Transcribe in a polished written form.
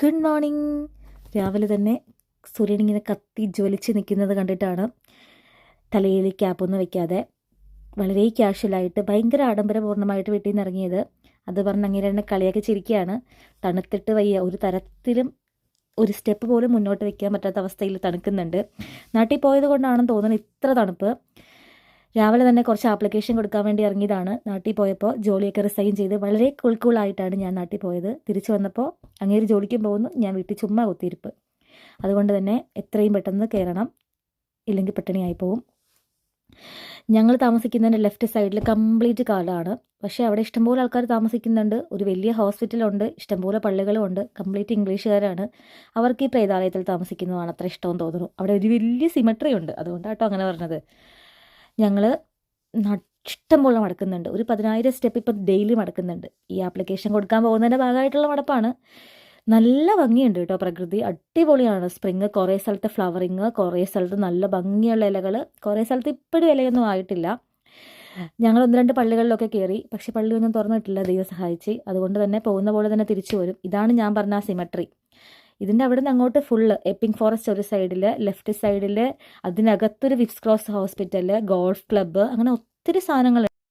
Good morning. രാവിലെ തന്നെ സൂര്യൻ ഇങ്ങനെ കത്തി ജ്വലിച്ച് നിൽക്കുന്നത് കണ്ടിട്ടാണ് തലയിൽ ക്യാപ്പൊന്നും വെക്കാതെ വളരെ ക്യാഷ്വലായിട്ട് ഭയങ്കര ആഡംബരപൂർണ്ണമായിട്ട് വീട്ടിൽ നിന്ന് ഇറങ്ങിയത്. അത് പറഞ്ഞ് അങ്ങനെ എന്നെ കളിയാക്കി ചിരിക്കുകയാണ്. തണുത്തിട്ട് വയ്യ, ഒരു തരത്തിലും ഒരു സ്റ്റെപ്പ് പോലും മുന്നോട്ട് വെക്കാൻ പറ്റാത്ത അവസ്ഥയിൽ തണുക്കുന്നുണ്ട്. നാട്ടിൽ പോയത് കൊണ്ടാണെന്ന് തോന്നുന്നു ഇത്ര തണുപ്പ്. രാവിലെ തന്നെ കുറച്ച് ആപ്ലിക്കേഷൻ കൊടുക്കാൻ വേണ്ടി ഇറങ്ങിയതാണ്. നാട്ടിൽ പോയപ്പോൾ ജോലിയൊക്കെ റിസൈൻ ചെയ്ത് വളരെ കൂളായിട്ടാണ് ഞാൻ നാട്ടിൽ പോയത്. തിരിച്ചു വന്നപ്പോൾ അങ്ങേര് ജോലിക്കും പോകുന്നു, ഞാൻ വീട്ടിൽ ചുമ്മാ കുത്തിയിരിപ്പ്. അതുകൊണ്ട് തന്നെ എത്രയും പെട്ടെന്ന് കയറണം, ഇല്ലെങ്കിൽ പട്ടിണിയായി പോവും. ഞങ്ങൾ താമസിക്കുന്നതിൻ്റെ ലെഫ്റ്റ് സൈഡിൽ കംപ്ലീറ്റ് കാടാണ്. പക്ഷേ അവിടെ ഇഷ്ടംപോലെ ആൾക്കാർ താമസിക്കുന്നുണ്ട്. ഒരു വലിയ ഹോസ്പിറ്റലുണ്ട്, ഇഷ്ടംപോലെ പള്ളികളും ഉണ്ട്. കംപ്ലീറ്റ് ഇംഗ്ലീഷുകാരാണ്. അവർക്ക് ഈ പ്രേതാലയത്തിൽ താമസിക്കുന്നതാണ് അത്ര ഇഷ്ടമെന്ന് തോന്നുന്നു. അവിടെ ഒരു വലിയ സിമട്രി ഉണ്ട്, അതുകൊണ്ടാട്ടോ അങ്ങനെ പറഞ്ഞത്. ഞങ്ങൾ ഇഷ്ടംപോലെ മടക്കുന്നുണ്ട്. ഒരു 10,000 സ്റ്റെപ്പ് ഇപ്പം ഡെയിലി മടക്കുന്നുണ്ട്. ഈ ആപ്ലിക്കേഷൻ കൊടുക്കാൻ പോകുന്നതിൻ്റെ ഭാഗമായിട്ടുള്ള മടപ്പാണ്. നല്ല ഭംഗിയുണ്ട് കേട്ടോ, പ്രകൃതി അടിപൊളിയാണ്. സ്പ്രിങ്, കുറേ സ്ഥലത്ത് ഫ്ലവറിങ്, കുറേ സ്ഥലത്ത് നല്ല ഭംഗിയുള്ള ഇലകൾ, കുറേ സ്ഥലത്ത് ഇപ്പോഴും ഇലയൊന്നും ആയിട്ടില്ല. ഞങ്ങൾ 1-2 പള്ളികളിലൊക്കെ കയറി, പക്ഷെ പള്ളിയൊന്നും തുറന്നിട്ടില്ല, ദൈവം സഹായിച്ച്. അതുകൊണ്ട് തന്നെ പോകുന്ന പോലെ തന്നെ തിരിച്ചു വരും. ഇതാണ് ഞാൻ പറഞ്ഞ ആ സിമട്രി. ഇതിൻ്റെ അവിടെ നിന്ന് അങ്ങോട്ട് ഫുള്ള് എപ്പിംഗ് ഫോറസ്റ്റ് ഒരു സൈഡിൽ, ലെഫ്റ്റ് സൈഡിൽ അതിനകത്തൊരു Whipps cross hospital, golf club, അങ്ങനെ ഒത്തിരി സാധനങ്ങൾ.